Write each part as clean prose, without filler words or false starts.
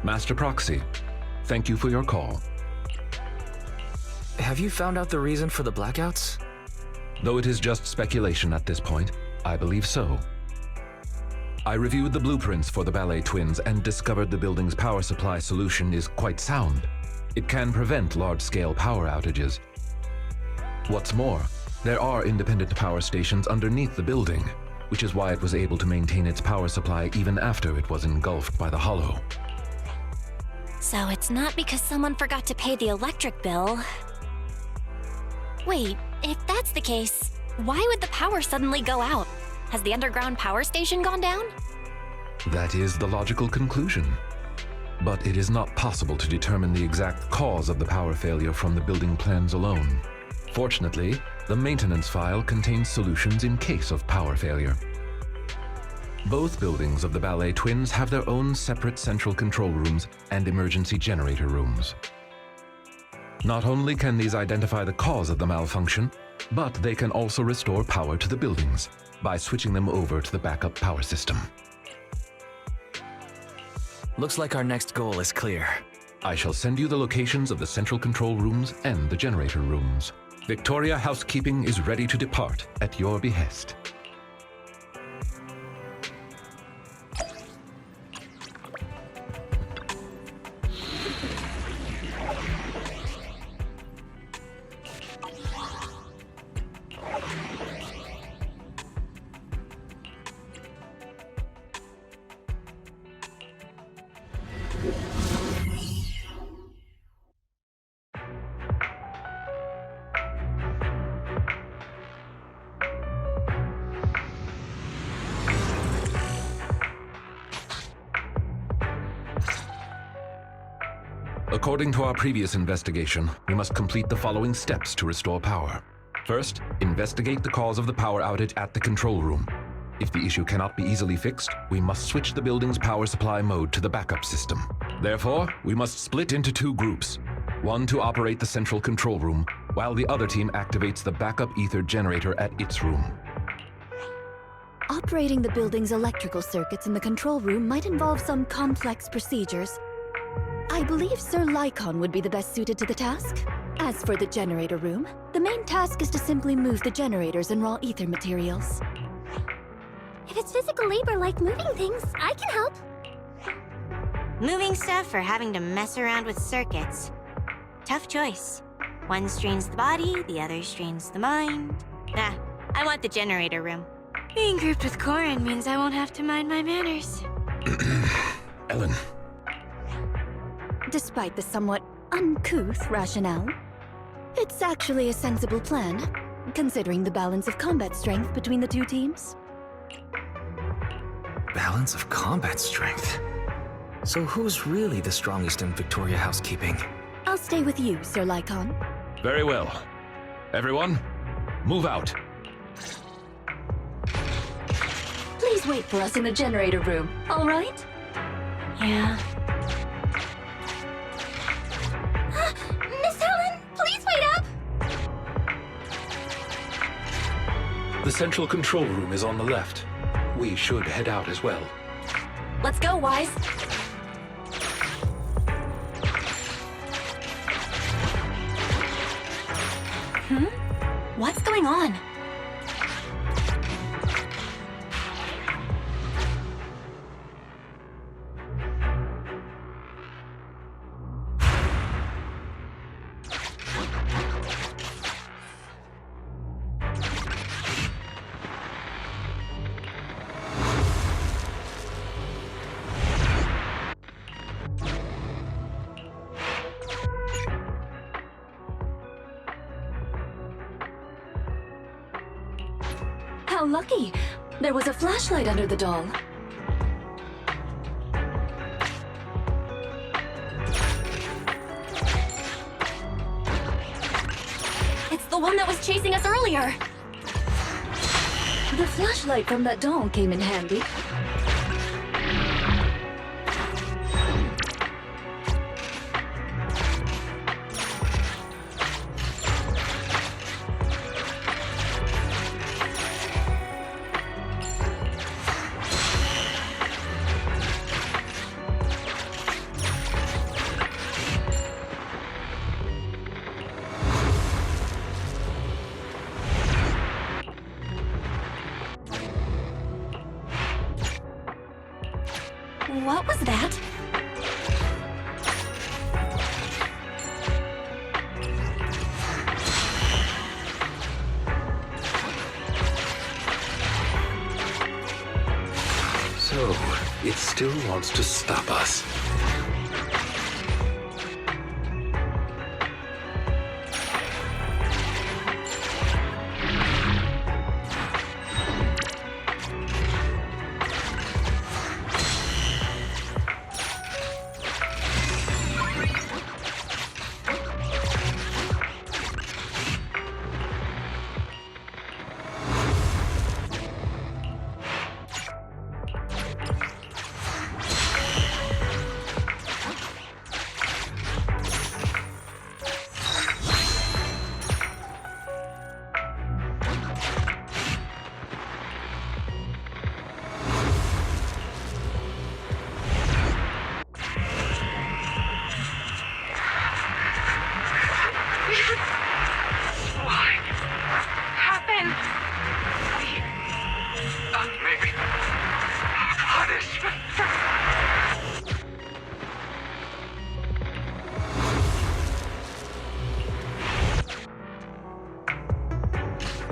Master Proxy, thank you for your call. Have you found out the reason for the blackouts? Though it is just speculation at this point, I believe so. I reviewed the blueprints for the ballet twins and discovered the building's power supply solution is quite sound. It can prevent large-scale power outages. What's more, there are independent power stations underneath the building, which is why it was able to maintain its power supply even after it was engulfed by the hollow. So it's not because someone forgot to pay the electric bill. Wait, if that's the case, why would the power suddenly go out? Has the underground power station gone down? That is the logical conclusion. But it is not possible to determine the exact cause of the power failure from the building plans alone. Fortunately, the maintenance file contains solutions in case of power failure. Both buildings of the ballet twins have their own separate central control rooms and emergency generator rooms. Not only can these identify the cause of the malfunction, but they can also restore power to the buildings by switching them over to the backup power system. Looks like our next goal is clear. I shall send you the locations of the central control rooms and the generator rooms. Victoria Housekeeping is ready to depart at your behest. According to our previous investigation, we must complete the following steps to restore power. First, investigate the cause of the power outage at the control room. If the issue cannot be easily fixed, we must switch the building's power supply mode to the backup system. Therefore, we must split into two groups. One to operate the central control room, while the other team activates the backup ether generator at its room. Operating the building's electrical circuits in the control room might involve some complex procedures. I believe Sir Lycon would be the best suited to the task. As for the generator room, the main task is to simply move the generators and raw ether materials. If it's physical labor like moving things, I can help. Moving stuff or having to mess around with circuits. Tough choice. One strains the body, the other strains the mind. Nah, I want the generator room. Being grouped with Corin means I won't have to mind my manners. Ellen. Despite the somewhat uncouth rationale, it's actually a sensible plan, considering the balance of combat strength between the two teams. Balance of combat strength? So who's really the strongest in Victoria Housekeeping? I'll stay with you, Sir Lycon. Very well. Everyone, move out. Please wait for us in the generator room, all right? Yeah. Miss Helen, please wait up! The central control room is on the left. We should head out as well. Let's go, Wise. What's going on? How lucky! There was a flashlight under the doll. It's the one that was chasing us earlier. The flashlight from that doll came in handy. What was that? So, it still wants to stop us.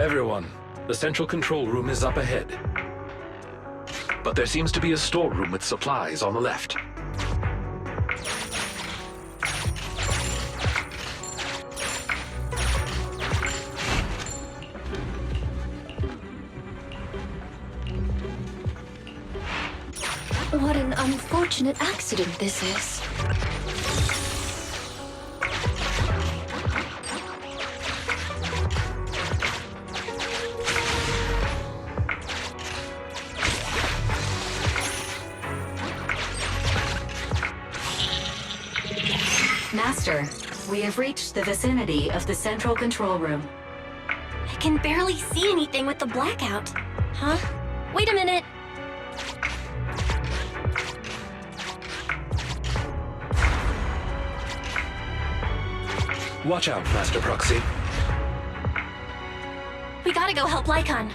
Everyone, the central control room is up ahead. But there seems to be a storeroom with supplies on the left. What an unfortunate accident this is. Master, we have reached the vicinity of the central control room. I can barely see anything with the blackout. Huh? Wait a minute. Watch out, Master Proxy. We gotta go help Lycon.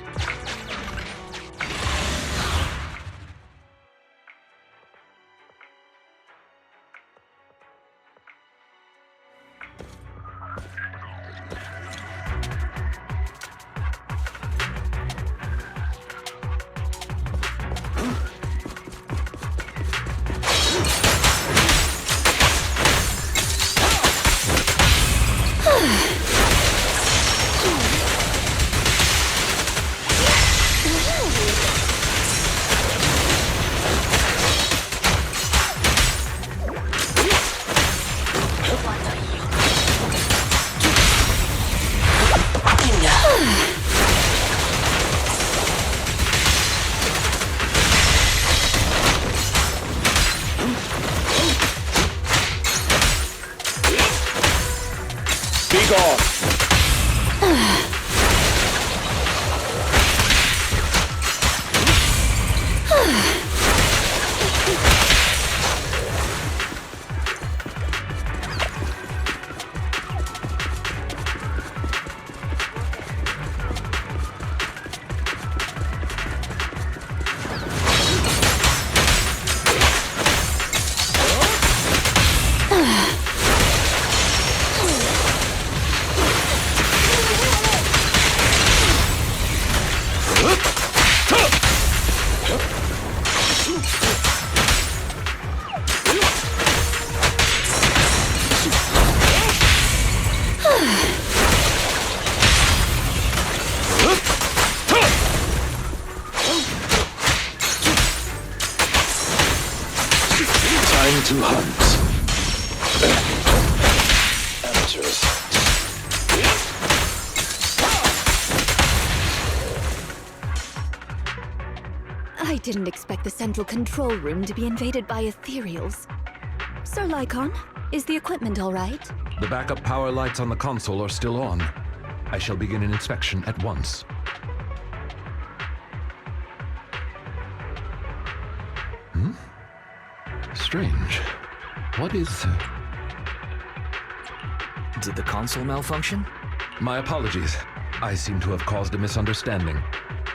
Time to hunt. Amateurs. I didn't expect the central control room to be invaded by ethereals. Sir Lycon, is the equipment all right? The backup power lights on the console are still on. I shall begin an inspection at once. Strange. What is... Did the console malfunction? My apologies. I seem to have caused a misunderstanding.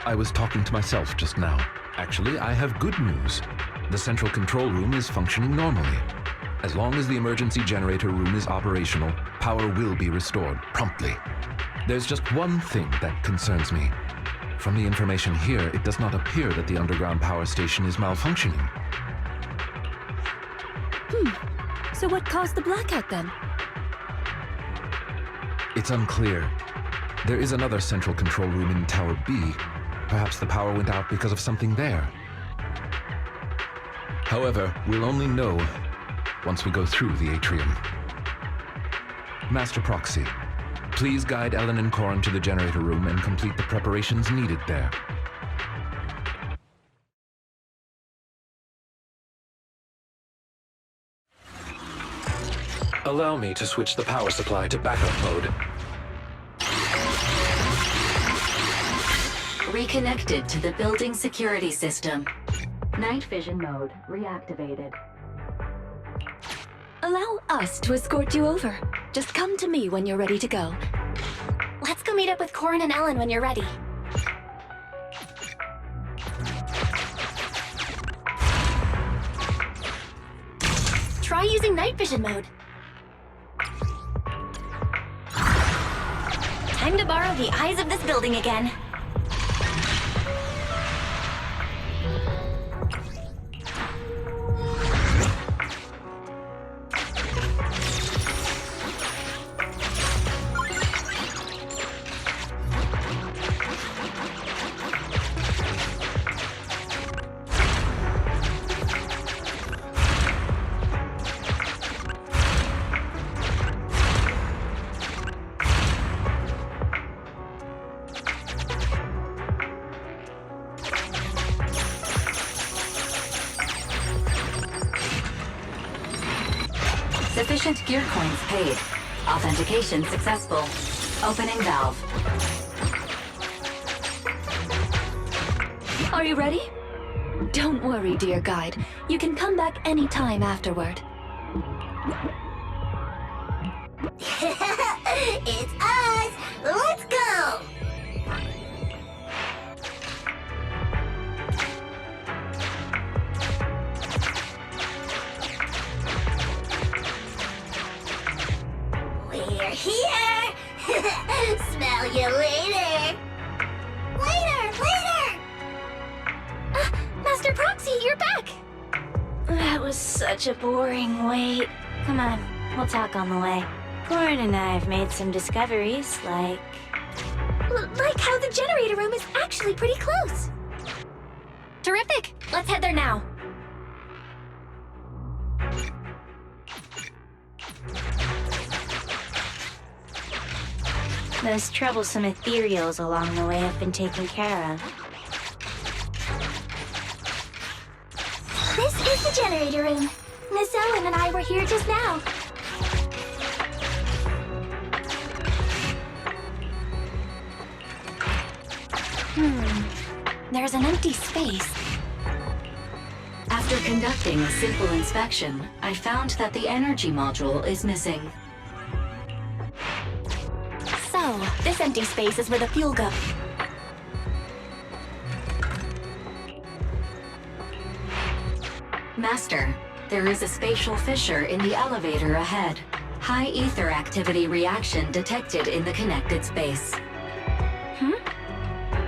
I was talking to myself just now. Actually, I have good news. The central control room is functioning normally. As long as the emergency generator room is operational, power will be restored promptly. There's just one thing that concerns me. From the information here, it does not appear that the underground power station is malfunctioning. So what caused the blackout then? It's unclear. There is another central control room in Tower B. Perhaps the power went out because of something there. However, we'll only know once we go through the atrium. Master Proxy, please guide Ellen and Corin to the generator room and complete the preparations needed there. Allow me to switch the power supply to backup mode. Reconnected to the building security system. Night vision mode reactivated. Allow us to escort you over. Just come to me when you're ready to go. Let's go meet up with Corin and Ellen when you're ready. Try using night vision mode. Time to borrow the eyes of this building again. Sufficient gear coins paid. Authentication successful. Opening valve. Are you ready? Don't worry, dear guide. You can come back anytime afterward. It's us! Let's go! We're here! Smell you later! Later! Master Proxy, you're back! That was such a boring wait. Come on, we'll talk on the way. Corin and I have made some discoveries, like... Like how the generator room is actually pretty close. Terrific! Let's head there now. Those troublesome ethereals along the way have been taken care of. This is the generator room. Miss Ellen and I were here just now. There's an empty space. After conducting a simple inspection, I found that the energy module is missing. So, this empty space is where the fuel goes. Master, there is a spatial fissure in the elevator ahead. High ether activity reaction detected in the connected space.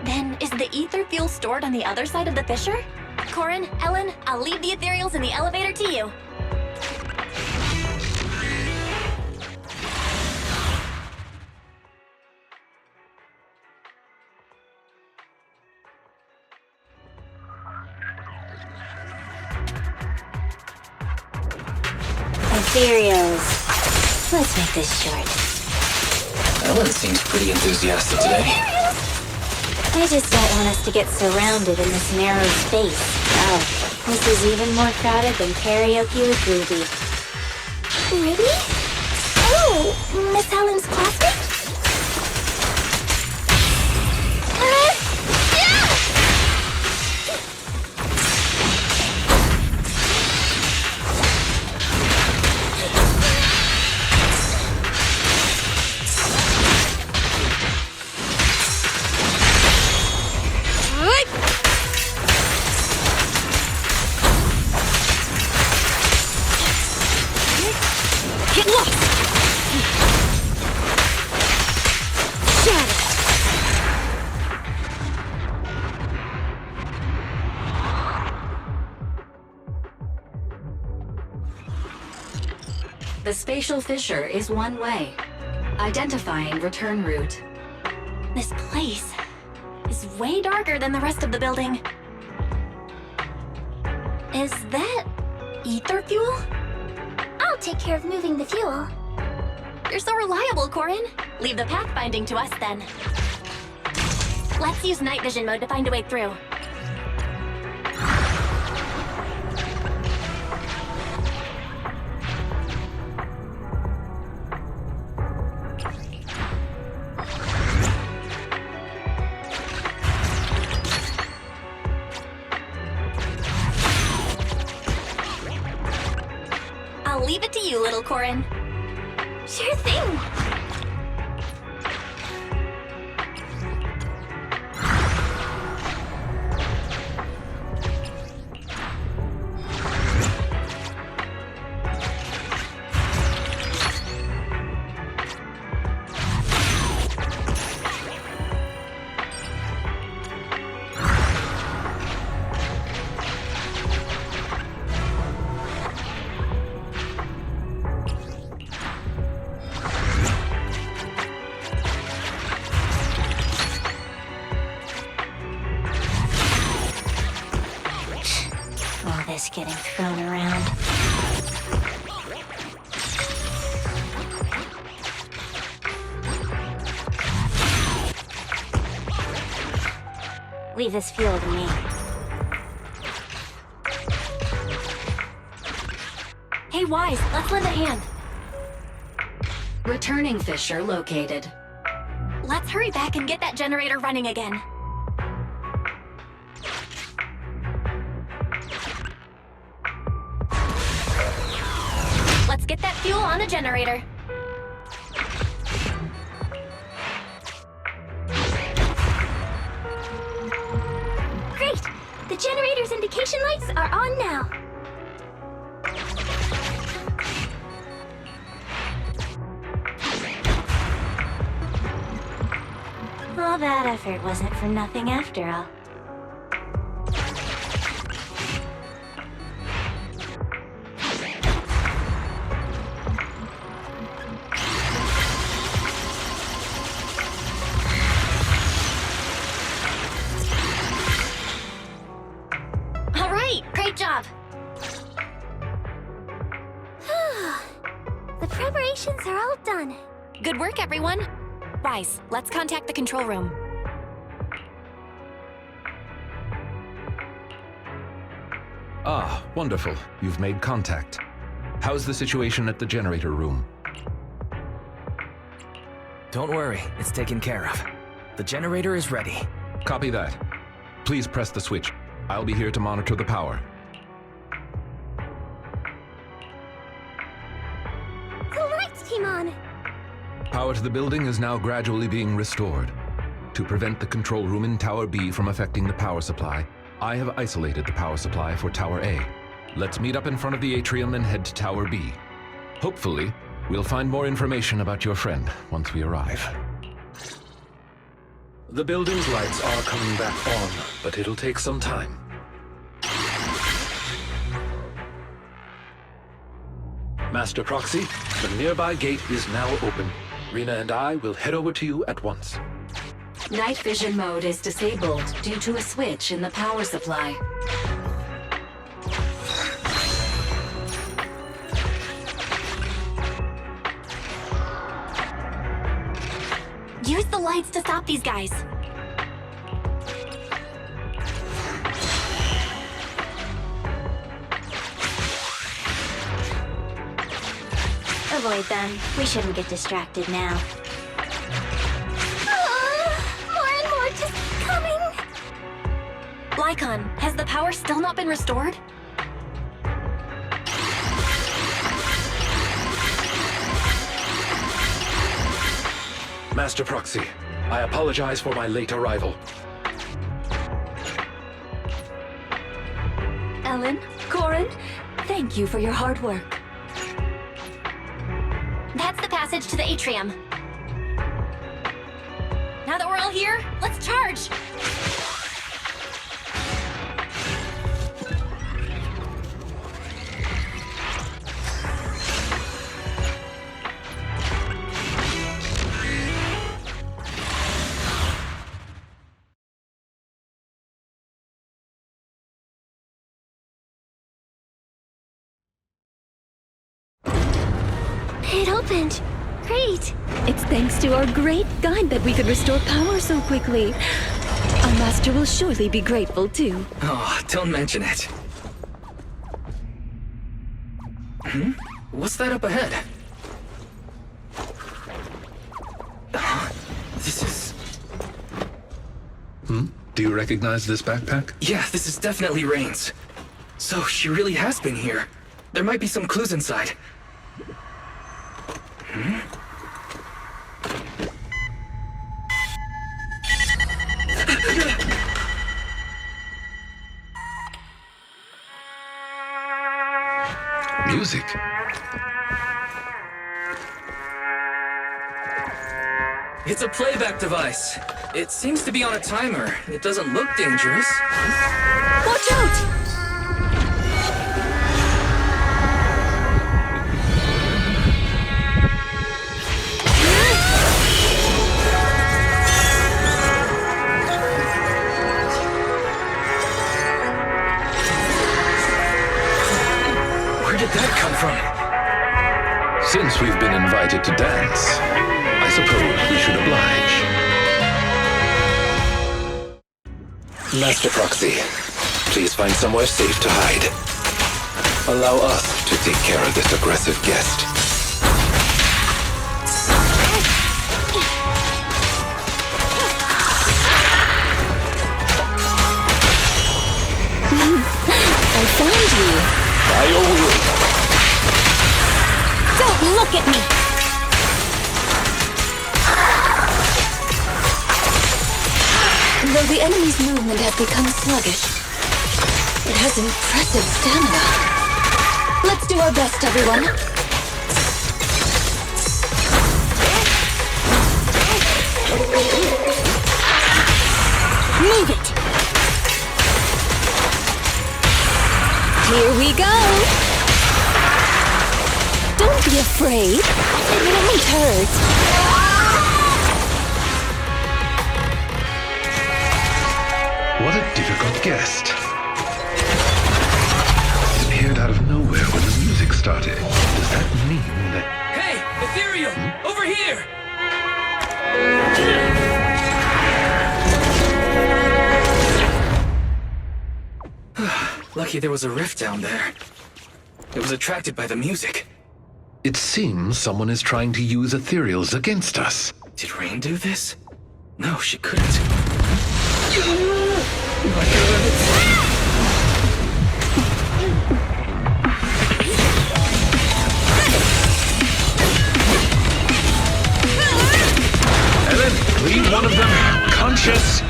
Then, is the ether fuel stored on the other side of the fissure? Corin, Ellen, I'll leave the ethereals in the elevator to you. Ethereals. Let's make this short. Ellen seems pretty enthusiastic today. I just don't want us to get surrounded in this narrow space. Oh, this is even more crowded than karaoke with Ruby. Ruby? Oh, Miss Ellen's classmate? The spatial fissure is one way. Identifying return route. This place is way darker than the rest of the building. Is that ether fuel? I'll take care of moving the fuel. You're so reliable, Corin. Leave the pathfinding to us then. Let's use night vision mode to find a way through. I'll leave it to you, little Corin. Sure thing. All this getting thrown around. Leave this fuel to me. Hey, Wise, let's lend a hand. Returning fissure located. Let's hurry back and get that generator running again. Let's get that fuel on the generator. Great! The generator's indication lights are on now. All that effort wasn't for nothing after all. All right, great job. The preparations are all done. Good work, everyone. Wise, let's contact the control room. Ah, wonderful. You've made contact. How's the situation at the generator room? Don't worry, it's taken care of. The generator is ready. Copy that. Please press the switch. I'll be here to monitor the power. The lights came on. Power to the building is now gradually being restored. To prevent the control room in Tower B from affecting the power supply, I have isolated the power supply for Tower A. Let's meet up in front of the atrium and head to Tower B. Hopefully, we'll find more information about your friend once we arrive. The building's lights are coming back on, but it'll take some time. Master Proxy, the nearby gate is now open. Rena and I will head over to you at once. Night vision mode is disabled due to a switch in the power supply. Use the lights to stop these guys. Avoid them. We shouldn't get distracted now. More and more just coming. Lycon, has the power still not been restored? Master Proxy, I apologize for my late arrival. Ellen, Corin, thank you for your hard work. That's the passage to the atrium. Now that we're all here, let's charge! opened. Great. It's thanks to our great guide that we could restore power so quickly. Our master will surely be grateful too. Oh, don't mention it. What's that up ahead? This is... Do you recognize this backpack? Yeah, this is definitely Rain's. So she really has been here. There might be some clues inside. Music. It's a playback device. It seems to be on a timer. It doesn't look dangerous. Watch out! Where did that come from? Since we've been invited to dance, I suppose we should oblige. Master Proxy, please find somewhere safe to hide. Allow us to take care of this aggressive guest. I found you. By your will. Don't look at me! Though the enemy's movement has become sluggish, it has impressive stamina. Let's do our best, everyone. Move it! Here we go! Don't be afraid. It won't hurt. What a difficult guest. He appeared out of nowhere when the music started. Does that mean that... Hey, Ethereal! Over here! Lucky there was a rift down there. It was attracted by the music. It seems someone is trying to use ethereals against us. Did Rain do this? No, she couldn't. Ellen, leave one of them conscious.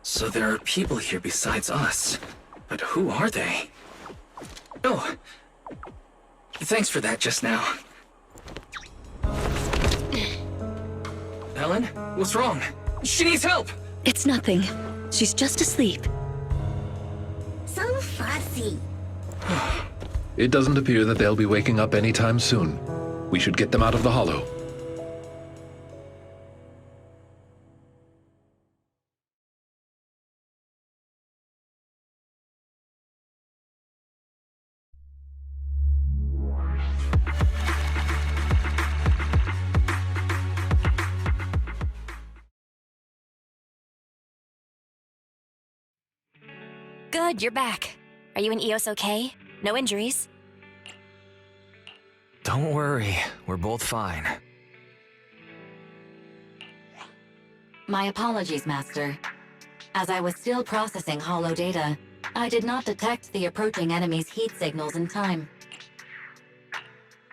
So there are people here besides us. But who are they? Oh, thanks for that just now. Ellen, what's wrong? She needs help! It's nothing. She's just asleep. So fussy. It doesn't appear that they'll be waking up anytime soon. We should get them out of the hollow. Good, you're back. Are you and Eos okay? No injuries? Don't worry, we're both fine. My apologies, Master. As I was still processing hollow data, I did not detect the approaching enemy's heat signals in time.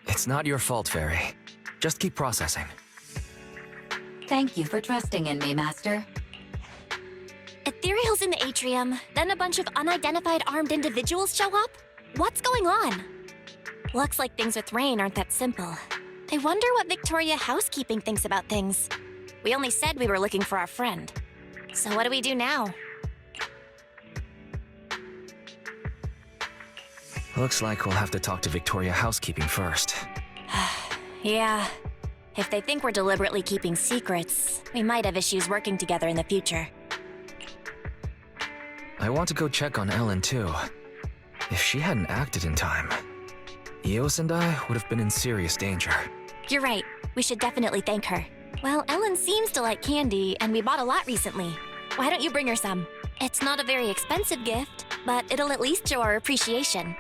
It's not your fault, Fairy. Just keep processing. Thank you for trusting in me, Master. Ethereal's in the atrium, then a bunch of unidentified armed individuals show up? What's going on? Looks like things with Rain aren't that simple. I wonder what Victoria Housekeeping thinks about things. We only said we were looking for our friend. So what do we do now? Looks like we'll have to talk to Victoria Housekeeping first. Yeah. If they think we're deliberately keeping secrets, we might have issues working together in the future. I want to go check on Ellen too. If she hadn't acted in time, Eos and I would have been in serious danger. You're right. We should definitely thank her. Well, Ellen seems to like candy, and we bought a lot recently. Why don't you bring her some? It's not a very expensive gift, but it'll at least show our appreciation.